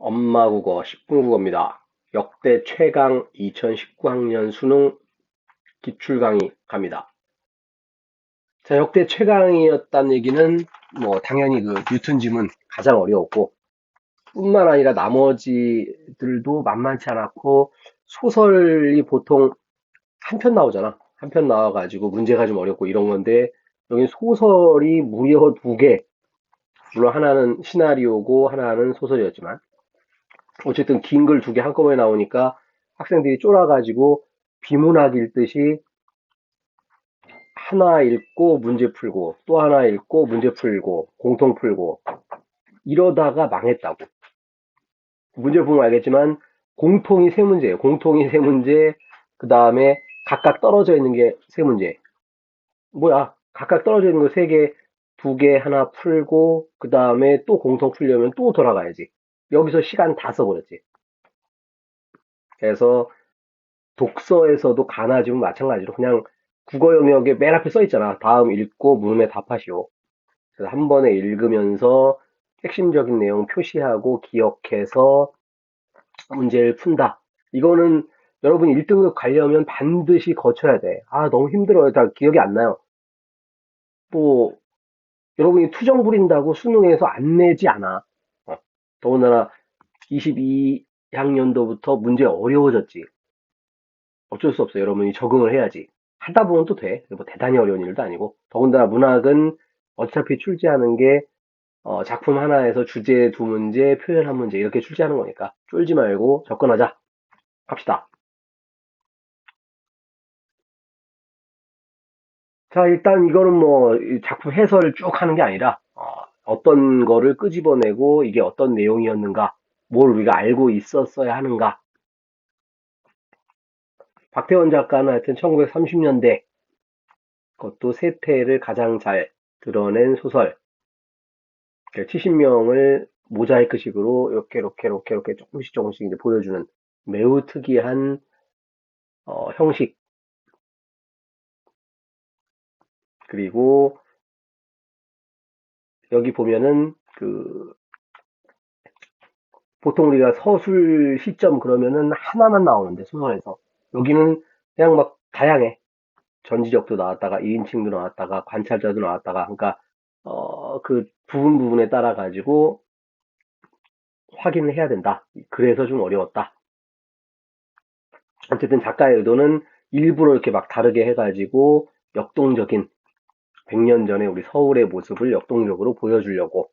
엄마 국어 10분 국어입니다. 역대 최강 2019학년 수능 기출 강의 갑니다. 자, 역대 최강이었다는 얘기는 뭐 당연히 그 뉴턴 지문 가장 어려웠고 뿐만 아니라 나머지들도 만만치 않았고 소설이 보통 한 편 나오잖아. 한 편 나와가지고 문제가 좀 어렵고 이런 건데 여기 소설이 무려 두 개. 물론 하나는 시나리오고 하나는 소설이었지만 어쨌든 긴 글 두 개 한꺼번에 나오니까 학생들이 쫄아가지고 비문학 읽듯이 하나 읽고 문제 풀고 또 하나 읽고 문제 풀고 공통 풀고 이러다가 망했다고. 문제 보면 알겠지만 공통이 세 문제예요. 공통이 세 문제, 그 다음에 각각 떨어져 있는 게 세 문제. 뭐야? 각각 떨어져 있는 거 세 개, 두 개 하나 풀고 그 다음에 또 공통 풀려면 또 돌아가야지. 여기서 시간 다 써버렸지. 그래서 독서에서도 가나 지금 마찬가지로 그냥 국어 영역에 맨 앞에 써 있잖아. 다음 읽고 물음에 답하시오. 그래서 한 번에 읽으면서 핵심적인 내용 표시하고 기억해서 문제를 푼다. 이거는 여러분이 1등급 가려면 반드시 거쳐야 돼. 아, 너무 힘들어요. 다 기억이 안 나요. 또 여러분이 투정 부린다고 수능에서 안 내지 않아. 더군다나 22학년도부터 문제 어려워졌지. 어쩔 수 없어요. 여러분이 적응을 해야지. 하다 보면 또 돼. 뭐 대단히 어려운 일도 아니고. 더군다나 문학은 어차피 출제하는 게 작품 하나에서 주제 두 문제, 표현 한 문제 이렇게 출제하는 거니까 쫄지 말고 접근하자. 갑시다. 자, 일단 이거는 뭐 작품 해설을 쭉 하는 게 아니라 어떤 거를 끄집어내고 이게 어떤 내용이었는가, 뭘 우리가 알고 있었어야 하는가. 박태원 작가는 하여튼 1930년대 그것도 세태를 가장 잘 드러낸 소설 70명을 모자이크식으로 이렇게 조금씩 이제 보여주는 매우 특이한 형식. 그리고 여기 보면은 그 보통 우리가 서술 시점 그러면은 하나만 나오는데 소설에서 여기는 그냥 막 다양해. 전지적도 나왔다가 2인칭도 나왔다가 관찰자도 나왔다가 그러니까 그 부분에 따라 가지고 확인을 해야 된다. 그래서 좀 어려웠다. 어쨌든 작가의 의도는 일부러 이렇게 막 다르게 해가지고 역동적인 100년 전에 우리 서울의 모습을 역동적으로 보여주려고.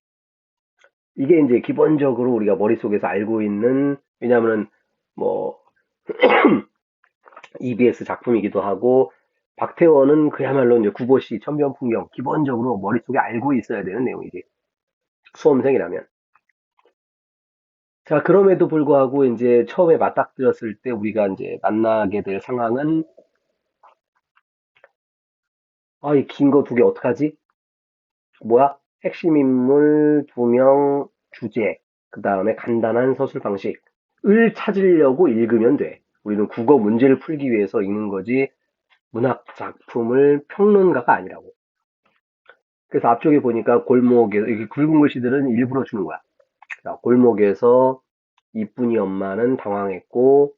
이게 이제 기본적으로 우리가 머릿속에서 알고 있는, 왜냐하면 뭐, EBS 작품이기도 하고, 박태원은 그야말로 이제 구보시 천변풍경, 기본적으로 머릿속에 알고 있어야 되는 내용이지. 수험생이라면. 자, 그럼에도 불구하고 이제 처음에 맞닥뜨렸을 때 우리가 이제 만나게 될 상황은, 아, 이 긴 거 두 개 어떡하지? 뭐야? 핵심 인물 두 명 주제, 그 다음에 간단한 서술 방식을 찾으려고 읽으면 돼. 우리는 국어 문제를 풀기 위해서 읽는 거지 문학 작품을 평론가가 아니라고. 그래서 앞쪽에 보니까 골목에 이렇게 굵은 글씨들은 일부러 주는 거야. 자, 골목에서 이쁜이 엄마는 당황했고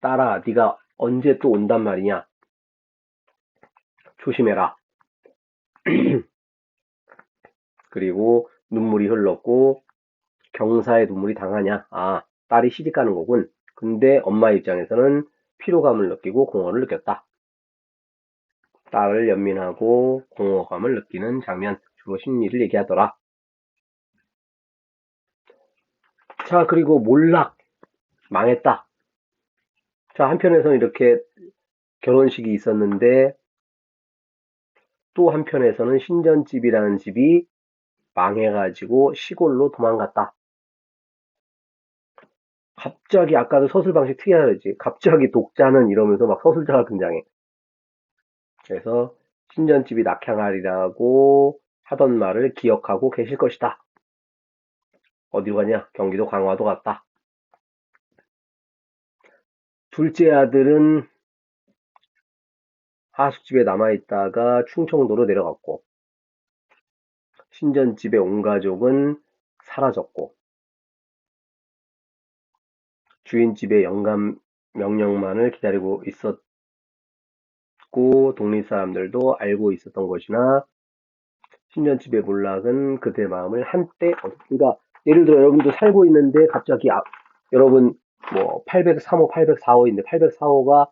딸아 네가 언제 또 온단 말이냐 조심해라. 그리고 눈물이 흘렀고 경사에 눈물이 당하냐? 아, 딸이 시집 가는 거군. 근데 엄마 입장에서는 피로감을 느끼고 공허를 느꼈다. 딸을 연민하고 공허감을 느끼는 장면, 주로 심리를 얘기하더라. 자, 그리고 몰락, 망했다. 자, 한편에서는 이렇게 결혼식이 있었는데 또 한편에서는 신전집이라는 집이 망해가지고 시골로 도망갔다. 갑자기 아까도 서술 방식 특이하다 그랬지. 갑자기 독자는 이러면서 막 서술자가 등장해. 그래서 신전집이 낙향하리라고 하던 말을 기억하고 계실 것이다. 어디로 가냐? 경기도 강화도 갔다. 둘째 아들은 하숙집에 남아있다가 충청도로 내려갔고, 신전집의 온 가족은 사라졌고, 주인집의 영감 명령만을 기다리고 있었고 독립 사람들도 알고 있었던 것이나 신전집의 몰락은 그들의 마음을 한때 그러니까 예를 들어 여러분도 살고 있는데 갑자기 여러분 뭐 803호, 804호인데 804호가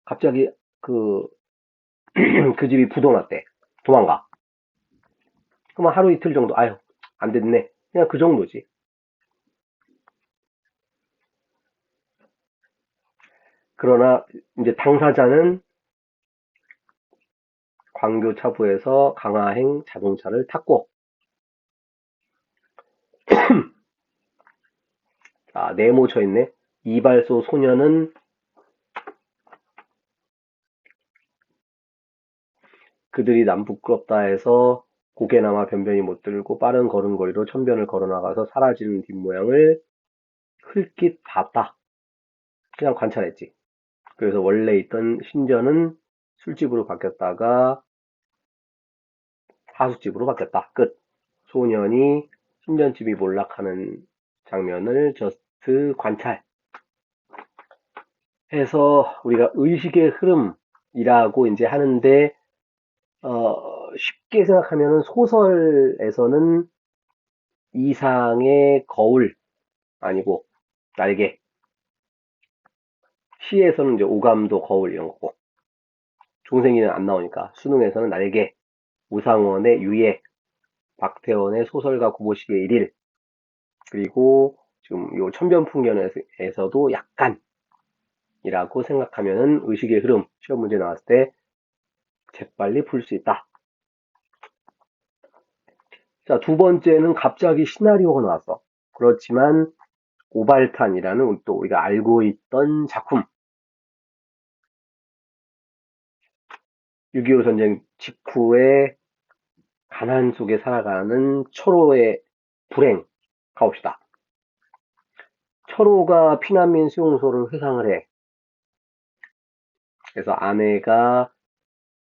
갑자기 그 집이 부도났대. 도망가. 그러면 하루 이틀 정도 아유 안 됐네. 그냥 그 정도지. 그러나 이제 당사자는 광교차부에서 강화행 자동차를 탔고 네모 쳐있네. 이발소 소녀는 그들이 남 부끄럽다 해서 고개나마 변변히 못 들고 빠른 걸음걸이로 천변을 걸어나가서 사라지는 뒷모양을 흘낏 봤다. 그냥 관찰했지. 그래서 원래 있던 신전은 술집으로 바뀌었다가 하숙집으로 바뀌었다. 끝. 소년이 신전집이 몰락하는 장면을 저스트 관찰해서 우리가 의식의 흐름이라고 이제 하는데 쉽게 생각하면 소설에서는 이상의 거울 아니고 날개, 시에서는 이제 오감도 거울 이런 거고 중생이는 안 나오니까 수능에서는 날개, 우상원의 유예, 박태원의 소설가 구보식의 일일 그리고 지금 요 천변풍년에서도 약간이라고 생각하면은 의식의 흐름 시험 문제 나왔을 때 재빨리 풀 수 있다. 자, 두 번째는 갑자기 시나리오가 나왔어. 그렇지만 오발탄이라는 또 우리가 알고 있던 작품 6.25 전쟁 직후에 가난 속에 살아가는 철호의 불행 가봅시다. 철호가 피난민 수용소를 회상을 해. 그래서 아내가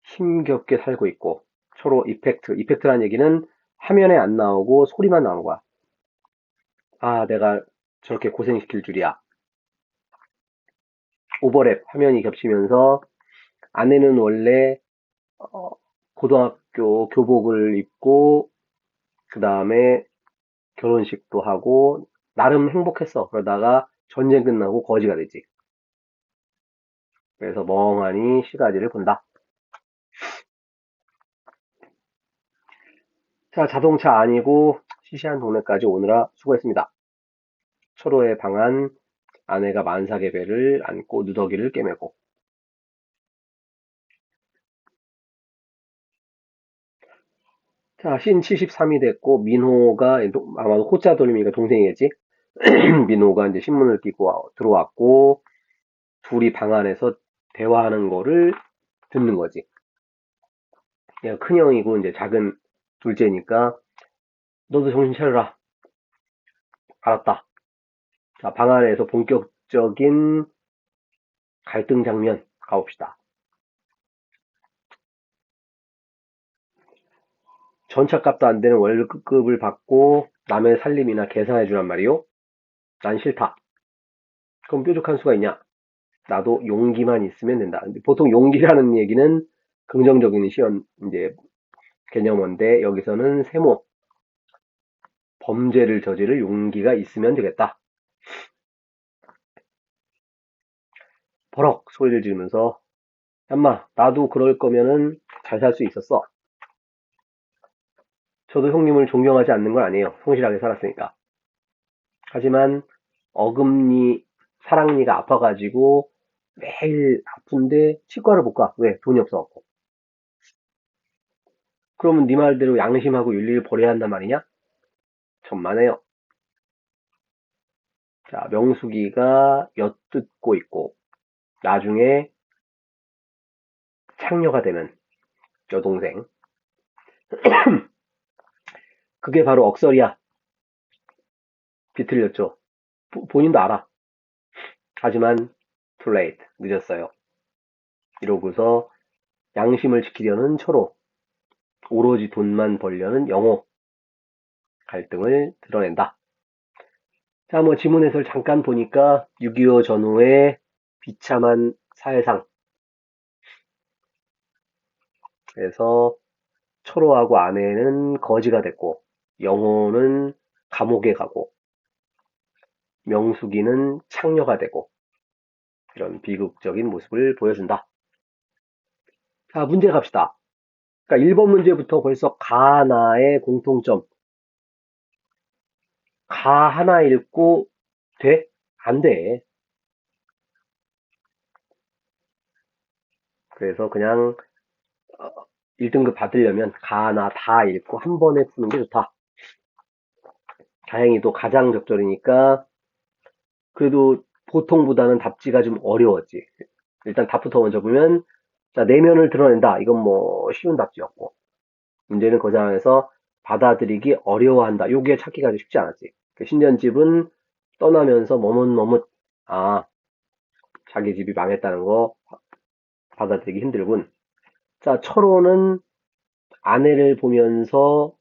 힘겹게 살고 있고 철호 이펙트라는 얘기는 화면에 안 나오고 소리만 나오는 거야. 아, 내가 저렇게 고생시킬 줄이야. 오버랩 화면이 겹치면서 아내는 원래 고등학교 교복을 입고 그 다음에 결혼식도 하고 나름 행복했어. 그러다가 전쟁 끝나고 거지가 되지. 그래서 멍하니 시가지를 본다. 자, 자동차 아니고 시시한 동네까지 오느라 수고했습니다. 철호의 방안 아내가 만삭의 배를 안고 누더기를 꿰매고 자, 신 73이 됐고 민호가 아마도 호자 돌림이가 동생이겠지. 민호가 이제 신문을 끼고 들어왔고 둘이 방 안에서 대화하는 거를 듣는 거지. 큰형이고 이제 작은 둘째니까 너도 정신 차려라. 알았다. 자, 방 안에서 본격적인 갈등 장면 가봅시다. 전차값도 안 되는 월급을 받고 남의 살림이나 계산해 주란 말이요. 난 싫다. 그럼 뾰족한 수가 있냐? 나도 용기만 있으면 된다. 근데 보통 용기라는 얘기는 긍정적인 시험 이제 개념인데 여기서는 세모 범죄를 저지를 용기가 있으면 되겠다. 버럭 소리를 지르면서 엄마 나도 그럴 거면은 잘 살 수 있었어. 저도 형님을 존경하지 않는 건 아니에요. 성실하게 살았으니까. 하지만 어금니 사랑니가 아파가지고 매일 아픈데 치과를 못 가. 왜? 돈이 없어갖고. 그러면 네 말대로 양심하고 윤리를 버려야 한단 말이냐? 천만에요. 자, 명숙이가 엿듣고 있고 나중에 창녀가 되는 여동생. 그게 바로 억설이야. 비틀렸죠. 본인도 알아. 하지만 too late. 늦었어요. 이러고서 양심을 지키려는 철호, 오로지 돈만 벌려는 영호 갈등을 드러낸다. 자, 뭐 지문 해설 잠깐 보니까 6.25 전후의 비참한 사회상. 그래서 철호하고 아내는 거지가 됐고, 영호는 감옥에 가고, 명숙이는 창녀가 되고, 이런 비극적인 모습을 보여준다. 자, 문제 갑시다. 그러니까 1번 문제부터 벌써 가나의 공통점. 가 하나 읽고 돼? 안 돼. 그래서 그냥 1등급 받으려면 가나 다 읽고 한 번에 푸는 게 좋다. 다행히도 가장 적절이니까 그래도 보통보다는 답지가 좀 어려웠지. 일단 답부터 먼저 보면 자, 내면을 드러낸다. 이건 뭐 쉬운 답지였고 문제는 그 상황에서 받아들이기 어려워한다. 요게 찾기가 좀 쉽지 않았지. 그 신전집은 떠나면서 머뭇머뭇 아 자기 집이 망했다는 거 받아들이기 힘들군. 자, 철호는 아내를 보면서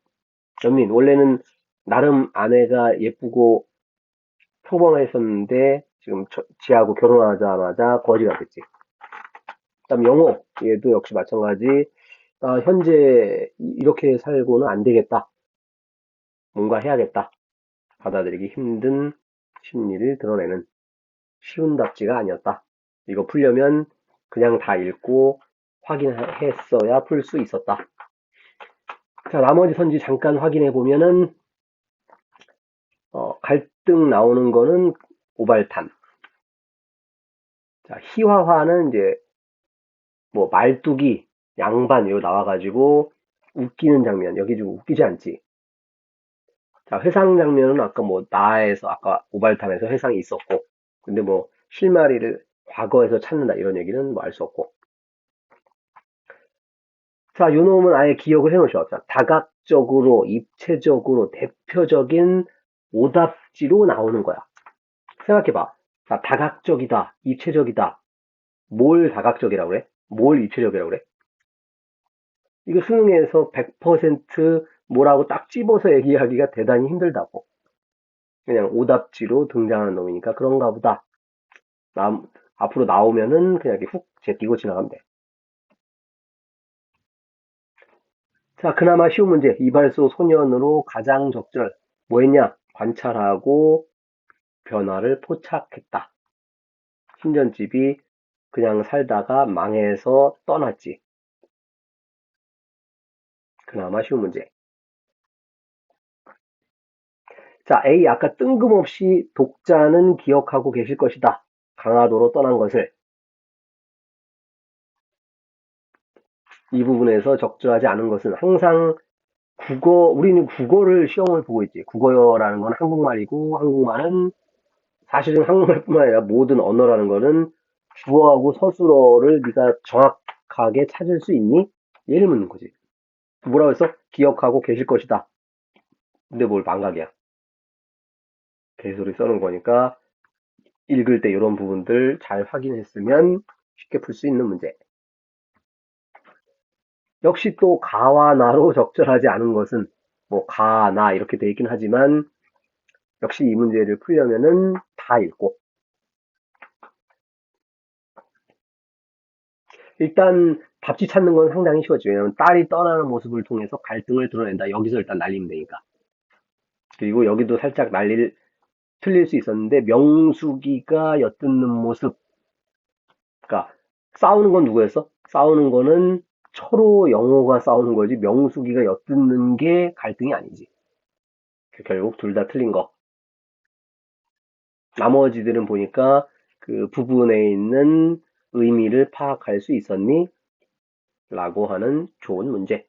연민 원래는 나름 아내가 예쁘고 평범했었는데 지금 지하고 결혼하자마자 거지가 됐지. 그다음 영호 얘도 역시 마찬가지. 현재 이렇게 살고는 안 되겠다. 뭔가 해야겠다. 받아들이기 힘든 심리를 드러내는 쉬운 답지가 아니었다. 이거 풀려면 그냥 다 읽고 확인했어야 풀 수 있었다. 자, 나머지 선지 잠깐 확인해 보면은 갈등 나오는 거는 오발탄. 자, 희화화는 이제 뭐 말뚝이 양반 이거 나와가지고 웃기는 장면. 여기 좀 웃기지 않지? 자, 회상 장면은 아까 뭐 나에서 아까 오발탄에서 회상이 있었고, 근데 뭐 실마리를 과거에서 찾는다 이런 얘기는 뭐 알 수 없고. 자, 요 놈은 아예 기억을 해놓으셔. 자, 다각적으로, 입체적으로, 대표적인 오답지로 나오는 거야. 생각해봐. 자, 다각적이다, 입체적이다. 뭘 다각적이라고 그래? 뭘 입체적이라고 그래? 이거 수능에서 100% 뭐라고 딱 집어서 얘기하기가 대단히 힘들다고. 그냥 오답지로 등장하는 놈이니까 그런가 보다. 앞으로 나오면은 그냥 이렇게 훅 제끼고 지나가면 돼. 자, 그나마 쉬운 문제. 이발소 소년으로 가장 적절. 뭐 했냐? 관찰하고 변화를 포착했다. 신전집이 그냥 살다가 망해서 떠났지. 그나마 쉬운 문제. 자, A 아까 뜬금없이 독자는 기억하고 계실 것이다. 강화도로 떠난 것을. 이 부분에서 적절하지 않은 것은 항상 우리는 국어를 시험을 보고 있지. 국어라는 건 한국말이고, 한국말은 사실은 한국말뿐만 아니라 모든 언어라는 거는 주어하고 서술어를 네가 정확하게 찾을 수 있니? 얘를 묻는 거지. 뭐라고 했어? 기억하고 계실 것이다. 근데 뭘 망각이야. 개소리 써놓은 거니까 읽을 때 이런 부분들 잘 확인했으면 쉽게 풀 수 있는 문제. 역시 또 가와 나로 적절하지 않은 것은 뭐 가, 나 이렇게 돼 있긴 하지만 역시 이 문제를 풀려면은 다 읽고 일단 답지 찾는 건 상당히 쉬웠지. 왜냐면 딸이 떠나는 모습을 통해서 갈등을 드러낸다. 여기서 일단 날리면 되니까. 그리고 여기도 살짝 틀릴 수 있었는데 명숙이가 엿듣는 모습. 그러니까 싸우는 건 누구였어? 싸우는 거는 철호 영호가 싸우는 거지 명숙이가 엿듣는 게 갈등이 아니지. 결국 둘 다 틀린 거. 나머지들은 보니까 그 부분에 있는 의미를 파악할 수 있었니? 라고 하는 좋은 문제.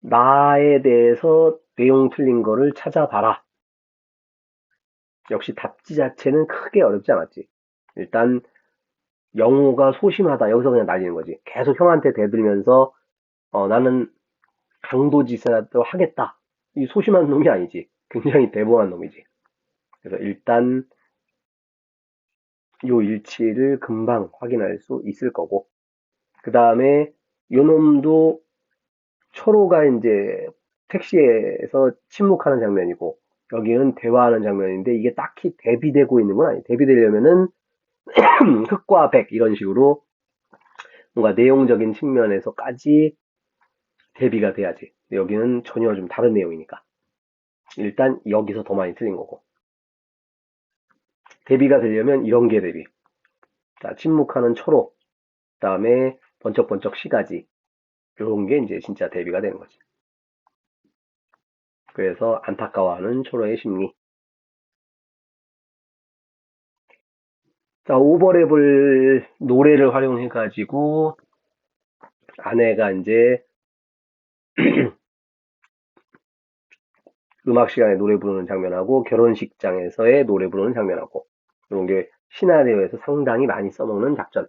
나에 대해서 내용 틀린 거를 찾아봐라. 역시 답지 자체는 크게 어렵지 않았지. 일단 영호가 소심하다. 여기서 그냥 날리는 거지. 계속 형한테 대들면서 나는 강도짓이라도 하겠다. 이 소심한 놈이 아니지. 굉장히 대범한 놈이지. 그래서 일단 요 일치를 금방 확인할 수 있을 거고 그 다음에 요 놈도 철호가 이제 택시에서 침묵하는 장면이고 여기는 대화하는 장면인데 이게 딱히 대비되고 있는 건 아니에요. 대비되려면은 흑과 백 이런 식으로 뭔가 내용적인 측면에서까지 대비가 돼야지. 근데 여기는 전혀 좀 다른 내용이니까. 일단 여기서 더 많이 틀린 거고. 대비가 되려면 이런 게 대비. 자, 침묵하는 초록, 그다음에 번쩍번쩍 시가지. 요런 게 이제 진짜 대비가 되는 거지. 그래서 안타까워하는 초로의 심리. 자, 오버랩을 노래를 활용해가지고 아내가 이제 음악 시간에 노래 부르는 장면하고 결혼식장에서의 노래 부르는 장면하고 이런 게 시나리오에서 상당히 많이 써먹는 작전.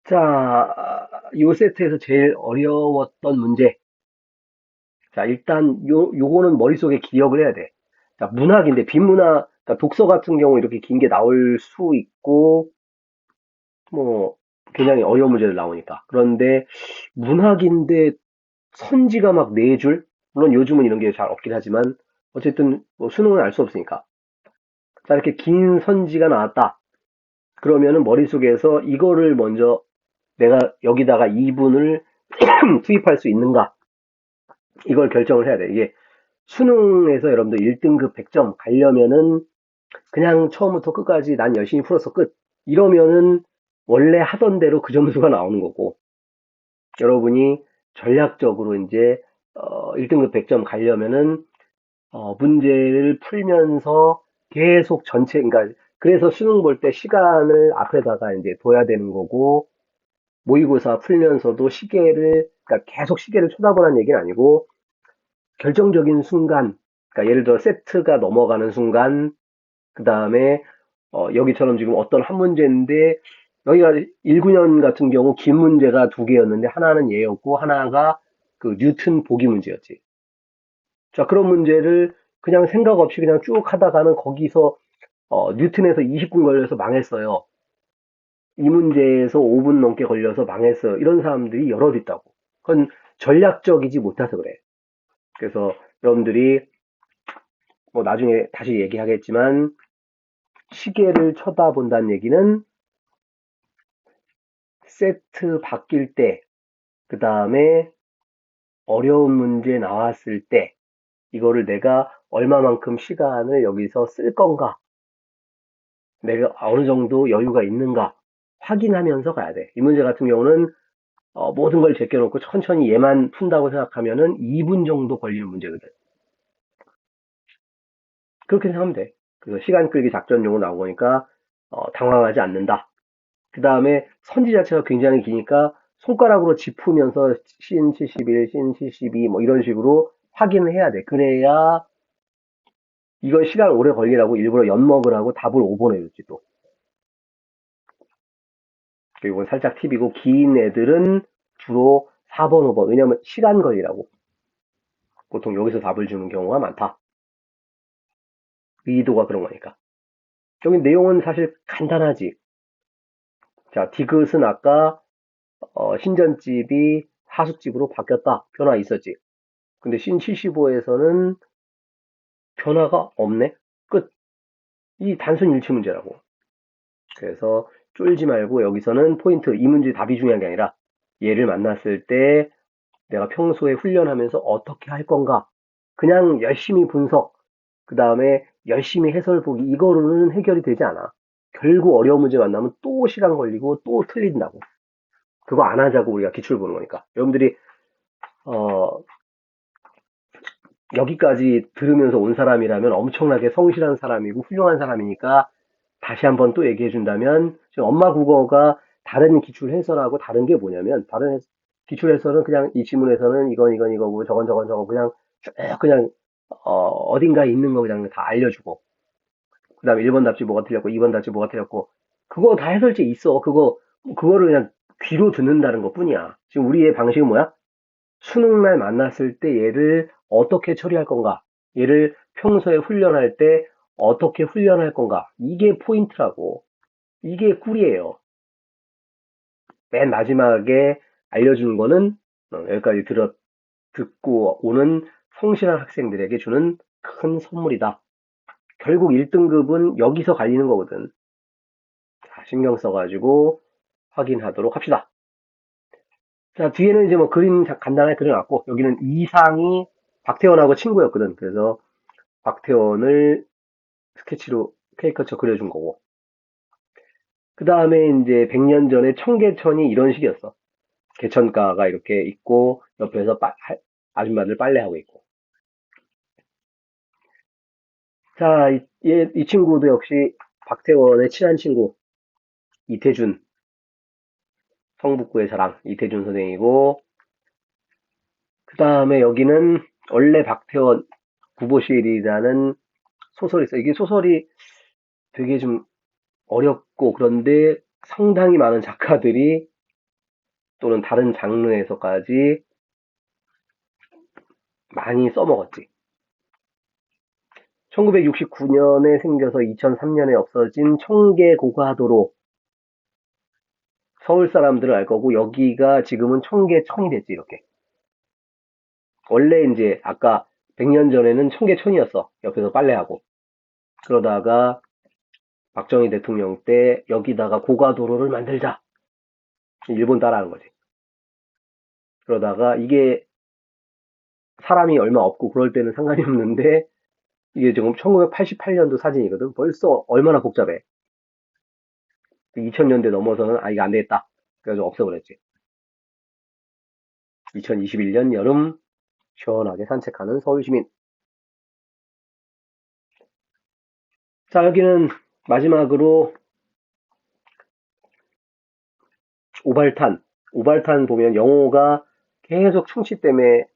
자, 요 세트에서 제일 어려웠던 문제. 자, 일단 요거는 머릿속에 기억을 해야 돼. 자, 문학인데 비문학, 그러니까 독서 같은 경우 이렇게 긴 게 나올 수 있고 뭐 굉장히 어려운 문제들 나오니까. 그런데 문학인데 선지가 막 네 줄? 물론 요즘은 이런 게 잘 없긴 하지만 어쨌든 뭐 수능은 알 수 없으니까. 자, 이렇게 긴 선지가 나왔다. 그러면은 머릿속에서 이거를 먼저 내가 여기다가 이분을 투입할 수 있는가? 이걸 결정을 해야 돼. 이게 수능에서 여러분들 1등급 100점 가려면은 그냥 처음부터 끝까지 난 열심히 풀어서 끝. 이러면은 원래 하던 대로 그 점수가 나오는 거고 여러분이 전략적으로 이제 1등급 100점 가려면은 문제를 풀면서 계속 전체 그러니까 그래서 수능 볼 때 시간을 앞에다가 이제 둬야 되는 거고 모의고사 풀면서도 시계를 그러니까 계속 시계를 쳐다보라는 얘기는 아니고 결정적인 순간 그러니까 예를 들어 세트가 넘어가는 순간 그 다음에 여기처럼 지금 어떤 한 문제인데 여기가 1, 9년 같은 경우 긴 문제가 두 개였는데 하나는 얘였고 하나가 그 뉴턴 보기 문제였지. 자, 그런 문제를 그냥 생각 없이 그냥 쭉 하다가는 거기서 뉴턴에서 20분 걸려서 망했어요. 이 문제에서 5분 넘게 걸려서 망했어요. 이런 사람들이 여럿 있다고. 그건 전략적이지 못해서 그래. 그래서 여러분들이 뭐 나중에 다시 얘기하겠지만 시계를 쳐다본다는 얘기는 세트 바뀔 때, 그 다음에 어려운 문제 나왔을 때, 이거를 내가 얼마만큼 시간을 여기서 쓸 건가, 내가 어느 정도 여유가 있는가 확인하면서 가야 돼. 이 문제 같은 경우는 모든 걸 제껴놓고 천천히 얘만 푼다고 생각하면은 2분 정도 걸리는 문제거든. 그렇게 생각하면 돼. 그래서 시간 끌기 작전용으로 나온 거니까 당황하지 않는다. 그 다음에 선지 자체가 굉장히 기니까 손가락으로 짚으면서 신 71, 신 72, 뭐 이런 식으로 확인을 해야 돼. 그래야 이걸 시간 오래 걸리라고 일부러 엿먹으라고 답을 5번 해줬지 또. 그리고 살짝 팁이고 긴 애들은 주로 4번, 5번. 왜냐면 시간 걸리라고. 보통 여기서 답을 주는 경우가 많다. 의도가 그런 거니까. 여기 내용은 사실 간단하지. 자, 디귿은 아까 신전집이 하숙집으로 바뀌었다. 변화 있었지. 근데 신 75에서는 변화가 없네? 끝. 이 단순 일치 문제라고. 그래서 쫄지 말고 여기서는 포인트, 이 문제 답이 중요한 게 아니라 얘를 만났을 때 내가 평소에 훈련하면서 어떻게 할 건가. 그냥 열심히 분석, 그 다음에 열심히 해설 보기, 이거로는 해결이 되지 않아. 결국 어려운 문제 만나면 또 시간 걸리고 또 틀린다고. 그거 안 하자고 우리가 기출 보는 거니까. 여러분들이, 어, 여기까지 들으면서 온 사람이라면 엄청나게 성실한 사람이고 훌륭한 사람이니까 다시 한번 또 얘기해 준다면 지금 엄마 국어가 다른 기출 해설하고 다른 게 뭐냐면 다른 기출 해설은 그냥 이 지문에서는 이건 이거고 저건 그냥 쭉 그냥 어딘가에 있는 거 그냥 다 알려주고 그다음에 1번 답지 뭐가 틀렸고 2번 답지 뭐가 틀렸고 그거 다 해설지 있어. 그거를 그냥 귀로 듣는다는 것뿐이야. 지금 우리의 방식은 뭐야? 수능날 만났을 때 얘를 어떻게 처리할 건가? 얘를 평소에 훈련할 때 어떻게 훈련할 건가? 이게 포인트라고. 이게 꿀이에요. 맨 마지막에 알려주는 거는 여기까지 듣고 오는 성실한 학생들에게 주는 큰 선물이다. 결국 1등급은 여기서 갈리는 거거든. 자, 신경 써가지고 확인하도록 합시다. 자, 뒤에는 이제 뭐 그림 간단하게 그려놨고, 여기는 이상이 박태원하고 친구였거든. 그래서 박태원을 스케치로 캐리커처 그려준 거고. 그 다음에 이제 100년 전에 청계천이 이런 식이었어. 개천가가 이렇게 있고, 옆에서 아줌마들 빨래하고 있고. 자, 이 친구도 역시 박태원의 친한 친구, 이태준, 성북구의 자랑, 이태준 선생이고, 그 다음에 여기는 원래 박태원 구보실이라는 소설이 있어. 이게 소설이 되게 좀 어렵고 그런데 상당히 많은 작가들이 또는 다른 장르에서까지 많이 써먹었지. 1969년에 생겨서 2003년에 없어진 청계고가도로 서울 사람들은 알 거고 여기가 지금은 청계천이 됐지 이렇게. 원래 이제 아까 100년 전에는 청계천이었어. 옆에서 빨래하고. 그러다가 박정희 대통령 때 여기다가 고가도로를 만들자. 일본 따라하는 거지. 그러다가 이게 사람이 얼마 없고 그럴 때는 상관이 없는데 이게 지금 1988년도 사진이거든. 벌써 얼마나 복잡해. 2000년대 넘어서는 이거 안 되겠다. 그래서 없애버렸지. 2021년 여름 시원하게 산책하는 서울시민. 자, 여기는 마지막으로 오발탄. 오발탄 보면 영호가 계속 충치 때문에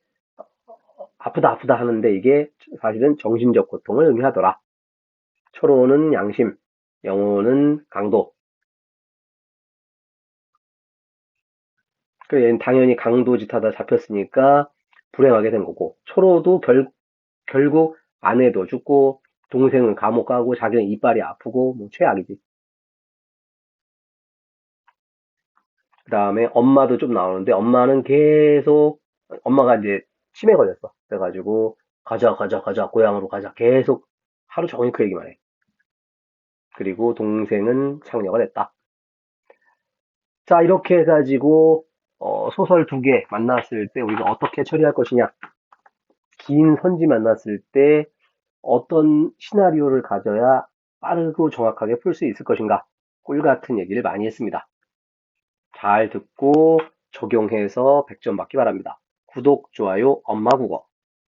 아프다 아프다 하는데 이게 사실은 정신적 고통을 의미하더라. 초로는 양심, 영호는 강도. 그 얘는 당연히 강도 짓 하다 잡혔으니까 불행하게 된 거고 초로도 결국 아내도 죽고 동생은 감옥 가고 자기는 이빨이 아프고 뭐 최악이지. 그 다음에 엄마도 좀 나오는데 엄마는 계속 엄마가 이제 치매 걸렸어. 그래가지고 가자 가자 가자 고향으로 가자 계속 하루 종일 그 얘기만 해. 그리고 동생은 창녀가 됐다. 자 이렇게 해가지고 소설 두 개 만났을 때 우리가 어떻게 처리할 것이냐. 긴 선지 만났을 때 어떤 시나리오를 가져야 빠르고 정확하게 풀 수 있을 것인가. 꿀 같은 얘기를 많이 했습니다. 잘 듣고 적용해서 100점 받기 바랍니다. 구독, 좋아요, 엄마 국어.